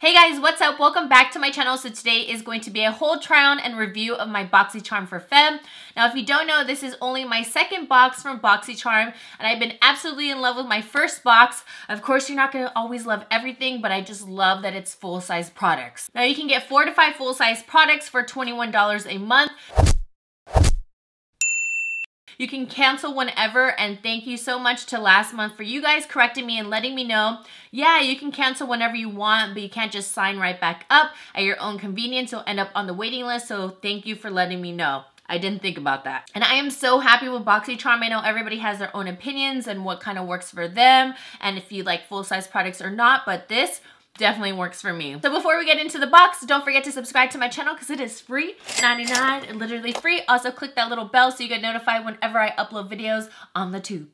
Hey guys, what's up? Welcome back to my channel. So today is going to be a whole try on and review of my BoxyCharm for Feb. Now, if you don't know, this is only my second box from BoxyCharm, and I've been absolutely in love with my first box. Of course, you're not going to always love everything, but I just love that it's full-size products. Now, you can get 4 to 5 full-size products for $21 a month. You can cancel whenever, and thank you so much to last month for you guys correcting me and letting me know, yeah, you can cancel whenever you want, but you can't just sign right back up at your own convenience. You'll end up on the waiting list, so thank you for letting me know. I didn't think about that. And I am so happy with BoxyCharm. I know everybody has their own opinions and what kind of works for them, and if you like full-size products or not, but this definitely works for me. So before we get into the box, don't forget to subscribe to my channel because it is free, $99, and literally free. Also click that little bell so you get notified whenever I upload videos on the tube.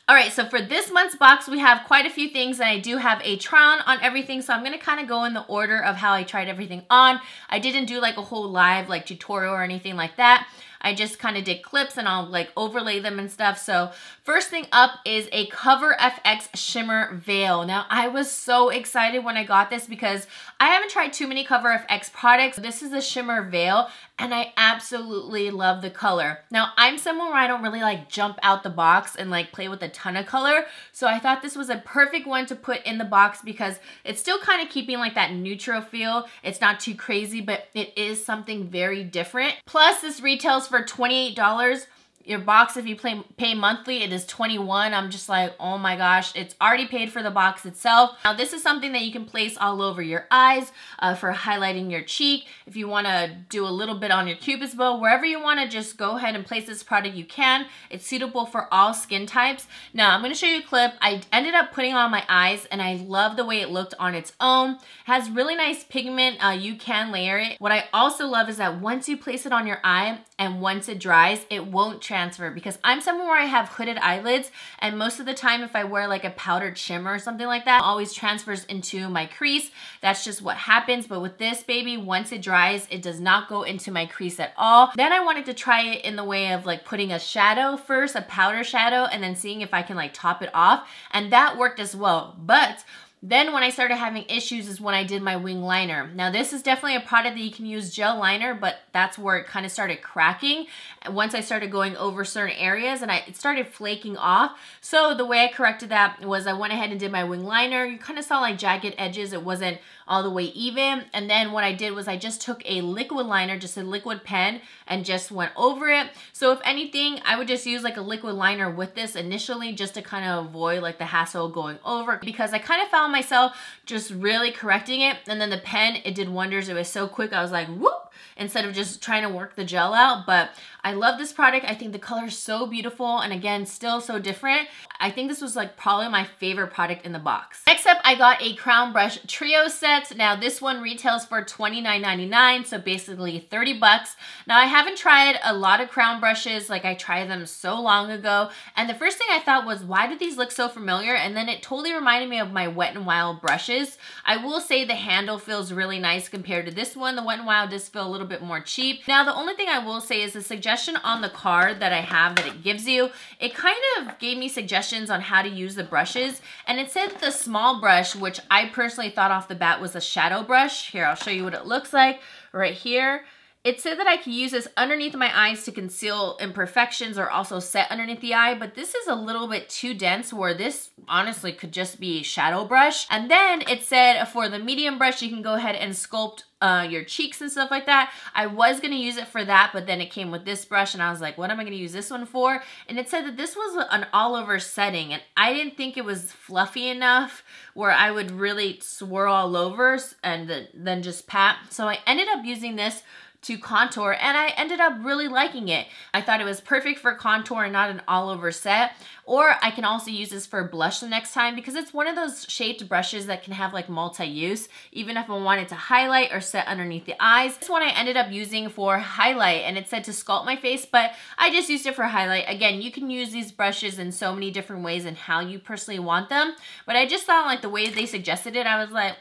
Alright, so for this month's box, we have quite a few things, and I do have a try on everything, so I'm going to kind of go in the order of how I tried everything on. I didn't do like a whole live like tutorial or anything like that. I just kind of did clips and I'll like overlay them and stuff. So first thing up is a Cover FX Shimmer Veil. Now I was so excited when I got this because I haven't tried too many Cover FX products. This is a shimmer veil and I absolutely love the color. Now I'm someone where I don't really like jump out the box and like play with a ton of color. So I thought this was a perfect one to put in the box because it's still kind of keeping like that neutral feel. It's not too crazy, but it is something very different. Plus this retails for $28. Your box, if you pay monthly, it is $21. I'm just like, oh my gosh, it's already paid for the box itself. Now this is something that you can place all over your eyes for highlighting your cheek. If you want to do a little bit on your cupid's bow, wherever you want to just go ahead and place this product, you can. It's suitable for all skin types. Now I'm going to show you a clip. I ended up putting on my eyes and I love the way it looked on its own. It has really nice pigment. You can layer it. What I also love is that once you place it on your eye and once it dries, it won't transfer, because I'm someone where I have hooded eyelids, and most of the time if I wear like a powdered shimmer or something like that, it always transfers into my crease. That's just what happens. But with this baby, once it dries, it does not go into my crease at all. Then I wanted to try it in the way of like putting a shadow first, a powder shadow, and then seeing if I can like top it off, and that worked as well. But then when I started having issues is when I did my wing liner. Now this is definitely a product that you can use gel liner, but that's where it kind of started cracking. And once I started going over certain areas and it started flaking off. So the way I corrected that was I went ahead and did my wing liner. You kind of saw like jagged edges. It wasn't all the way even. And then what I did was I just took a liquid liner, just a liquid pen, and just went over it. So if anything, I would just use like a liquid liner with this initially just to kind of avoid like the hassle going over, because I kind of found myself just really correcting it. And then the pen, it did wonders. It was so quick. I was like, whoop, instead of just trying to work the gel out. But I love this product. I think the color is so beautiful, and again, still so different. I think this was like probably my favorite product in the box. Next up, I got a Crown Brush Trio set. Now this one retails for $29.99, so basically 30 bucks. Now I haven't tried a lot of crown brushes, like I tried them so long ago, and the first thing I thought was, why do these look so familiar? And then it totally reminded me of my Wet n Wild brushes. I will say the handle feels really nice compared to this one. The Wet n Wild does feel a little bit more cheap. Now the only thing I will say is the suggestion on the card that I have that it gives you, it kind of gave me suggestions on how to use the brushes, and it said the small brush, which I personally thought off the bat was a shadow brush. Here, I'll show you what it looks like right here. It said that I could use this underneath my eyes to conceal imperfections or also set underneath the eye, but this is a little bit too dense where this honestly could just be shadow brush. And then it said for the medium brush, you can go ahead and sculpt your cheeks and stuff like that. I was going to use it for that, but then it came with this brush and I was like, what am I going to use this one for? And it said that this was an all over setting, and I didn't think it was fluffy enough where I would really swirl all over and then just pat. So I ended up using this to contour, and I ended up really liking it. I thought it was perfect for contour and not an all over set. Or I can also use this for blush the next time, because it's one of those shaped brushes that can have like multi-use, even if I wanted to highlight or set underneath the eyes. This one I ended up using for highlight, and it said to sculpt my face, but I just used it for highlight. Again, you can use these brushes in so many different ways and how you personally want them, but I just thought like the way they suggested it, I was like,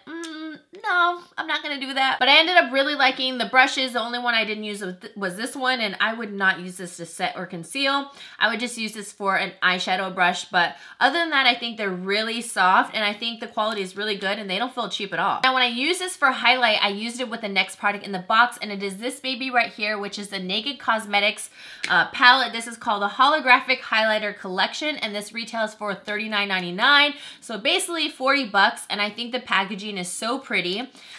no, I'm not gonna do that. But I ended up really liking the brushes. The only one I didn't use was this one, and I would not use this to set or conceal. I would just use this for an eyeshadow brush, but other than that, I think they're really soft, and I think the quality is really good, and they don't feel cheap at all. Now, when I use this for highlight, I used it with the next product in the box, and it is this baby right here, which is the Naked Cosmetics palette. This is called the Holographic Highlighter Collection, and this retails for $39.99, so basically 40 bucks, and I think the packaging is so pretty.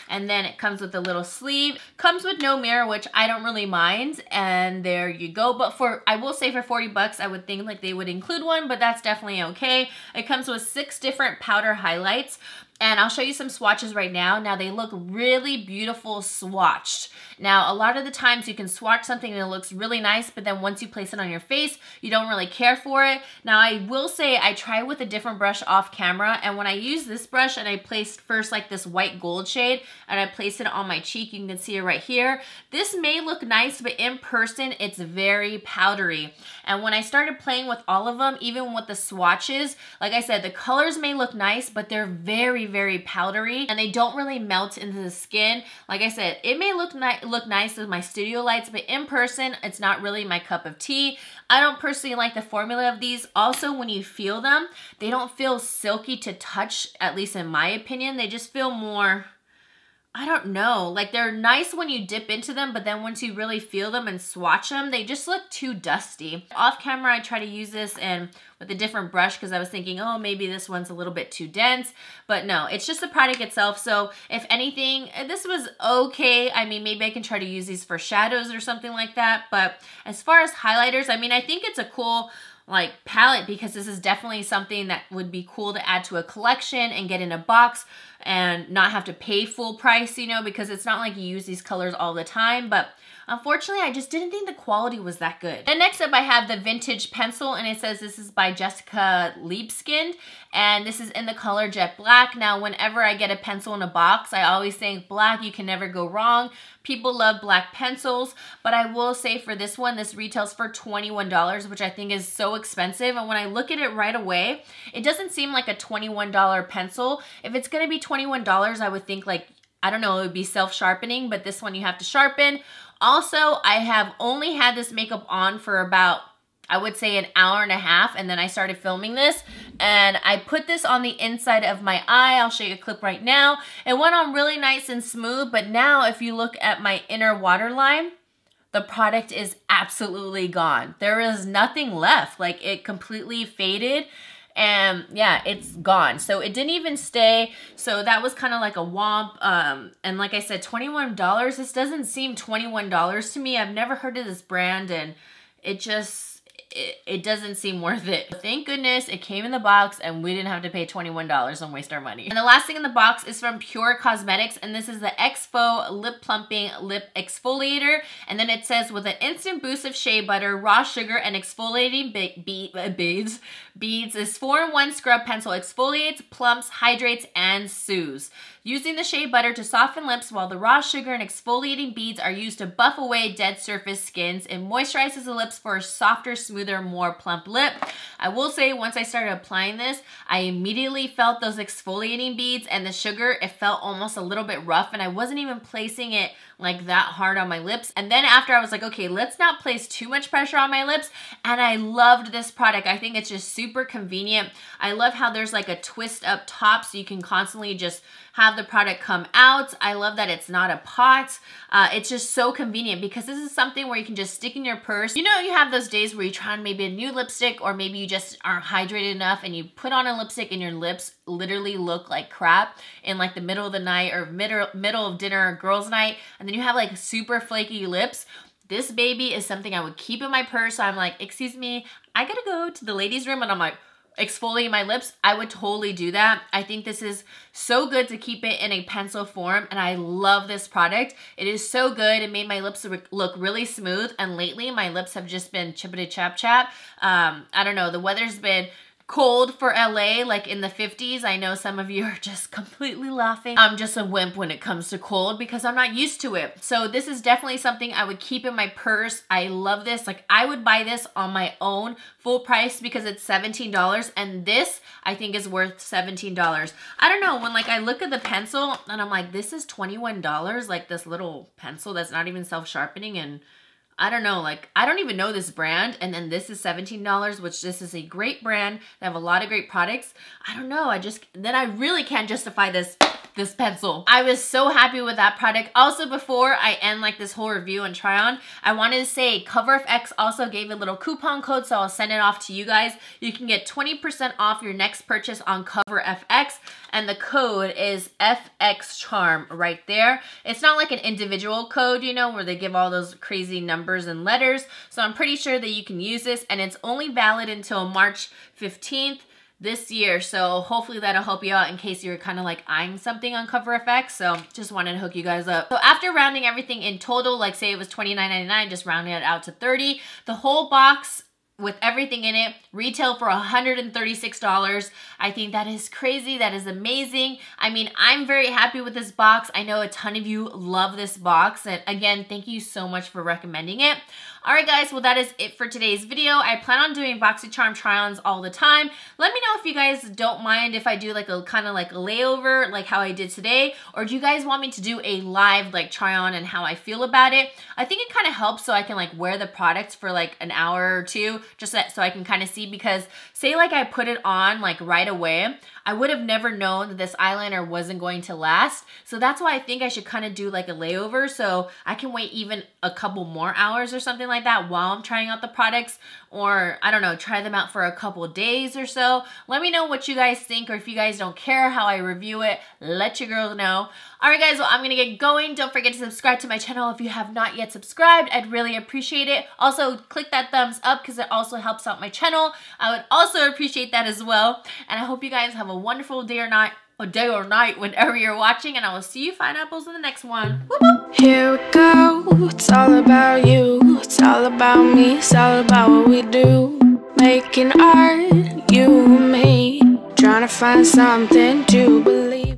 And then it comes with a little sleeve, comes with no mirror, which I don't really mind, and there you go. But I will say for 40 bucks, I would think like they would include one, but that's definitely okay. It comes with 6 different powder highlights, and I'll show you some swatches right now. Now, they look really beautiful swatched. Now, a lot of the times you can swatch something and it looks really nice, but then once you place it on your face, you don't really care for it. Now, I will say I tried with a different brush off camera, and when I used this brush and I placed first like this white gold shade, and I placed it on my cheek, you can see it right here. This may look nice, but in person, it's very powdery. And when I started playing with all of them, even with the swatches, like I said, the colors may look nice, but they're very, very powdery, and they don't really melt into the skin. Like I said, it may look nice with my studio lights, but in person, it's not really my cup of tea. I don't personally like the formula of these. Also, when you feel them, they don't feel silky to touch, at least in my opinion. They just feel more, I don't know, like they're nice when you dip into them, but then once you really feel them and swatch them, they just look too dusty. Off camera, I try to use this and with a different brush because I was thinking, oh, maybe this one's a little bit too dense, but no, it's just the product itself. So if anything, this was okay. I mean, maybe I can try to use these for shadows or something like that. But as far as highlighters, I mean, I think it's a cool like palette because this is definitely something that would be cool to add to a collection and get in a box and not have to pay full price, you know, because it's not like you use these colors all the time. But unfortunately, I just didn't think the quality was that good. And next up, I have the Vintage Pencil, and it says this is by Jessica Libeskind, and this is in the color Jet Black. Now, whenever I get a pencil in a box, I always think black, you can never go wrong. People love black pencils, but I will say for this one, this retails for $21, which I think is so expensive. And when I look at it right away, it doesn't seem like a $21 pencil. If it's gonna be $21, I would think like, I don't know, it would be self-sharpening, but this one you have to sharpen. Also, I have only had this makeup on for about, I would say, an hour and a half, and then I started filming this, and I put this on the inside of my eye. I'll show you a clip right now. It went on really nice and smooth, but now if you look at my inner waterline, the product is absolutely gone. There is nothing left. Like, it completely faded. And yeah, it's gone. So it didn't even stay. So that was kind of like a womp. And like I said, $21. This doesn't seem $21 to me. I've never heard of this brand, and it just, it doesn't seem worth it. Thank goodness it came in the box and we didn't have to pay $21 and waste our money. And the last thing in the box is from Pure Cosmetics, and this is the Exfo Lip Plumping Lip Exfoliator. And then it says, with an instant boost of shea butter, raw sugar, and exfoliating beads, this 4-in-1 scrub pencil exfoliates, plumps, hydrates, and soothes. Using the shea butter to soften lips, while the raw sugar and exfoliating beads are used to buff away dead surface skins, it moisturizes the lips for a softer, smoother, more plump lip. I will say, once I started applying this, I immediately felt those exfoliating beads and the sugar. It felt almost a little bit rough, and I wasn't even placing it like that hard on my lips. And then after, I was like, okay, let's not place too much pressure on my lips. And I loved this product. I think it's just super convenient. I love how there's like a twist up top so you can constantly just have the product come out. I love that it's not a pot. It's just so convenient because this is something where you can just stick in your purse. You know, you have those days where you try on maybe a new lipstick, or maybe you just aren't hydrated enough and you put on a lipstick and your lips literally look like crap in like the middle of the night or middle of dinner or girls' night, and then you have like super flaky lips. This baby is something I would keep in my purse. So I'm like, excuse me, I gotta go to the ladies' room, and I'm like, exfoliate my lips. I would totally do that. I think this is so good to keep it in a pencil form, and I love this product. It is so good. It made my lips look really smooth, and lately my lips have just been chippity chap chap. I don't know, the weather's been cold for LA, like in the 50s. I know some of you are just completely laughing. I'm just a wimp when it comes to cold because I'm not used to it. So this is definitely something I would keep in my purse. I love this. Like I would buy this on my own full price because it's $17, and this I think is worth $17. I don't know, when like I look at the pencil and I'm like, this is $21, like this little pencil that's not even self-sharpening, and I don't know, like, I don't even know this brand, and then this is $17, which this is a great brand. They have a lot of great products. I don't know, then I really can't justify this pencil. I was so happy with that product. Also, before I end like this whole review and try on, I wanted to say CoverFX also gave a little coupon code, so I'll send it off to you guys. You can get 20% off your next purchase on CoverFX, and the code is FXCharm right there. It's not like an individual code, you know, where they give all those crazy numbers and letters. So I'm pretty sure that you can use this, and it's only valid until March 15th. This year, so hopefully that'll help you out in case you're kind of like eyeing something on CoverFX. So just wanted to hook you guys up. So after rounding everything in total, like say it was $29.99, just rounding it out to $30. The whole box with everything in it retail for $136. I think that is crazy. That is amazing. I mean, I'm very happy with this box. I know a ton of you love this box, and again, thank you so much for recommending it. Alright guys, well that is it for today's video. I plan on doing BoxyCharm try-ons all the time. Let me know if you guys don't mind if I do like a kind of like a layover, like how I did today, or do you guys want me to do a live like try-on and how I feel about it? I think it kind of helps so I can like wear the products for like an hour or two, just so I can kind of see, because say like I put it on like right away, I would have never known that this eyeliner wasn't going to last. So that's why I think I should kind of do like a layover so I can wait even a couple more hours or something like that while I'm trying out the products, or I don't know, try them out for a couple days or so. Let me know what you guys think, or if you guys don't care how I review it, let your girl know. Alright guys, well I'm gonna get going. Don't forget to subscribe to my channel if you have not yet subscribed. I'd really appreciate it. Also, click that thumbs up because it also helps out my channel. I would also appreciate that as well. And I hope you guys have a wonderful day or night, whenever you're watching, and I will see you fine apples in the next one. Woo-hoo! Here we go, it's all about you, it's all about me, it's all about what we do. Making art, you and me, trying to find something to believe.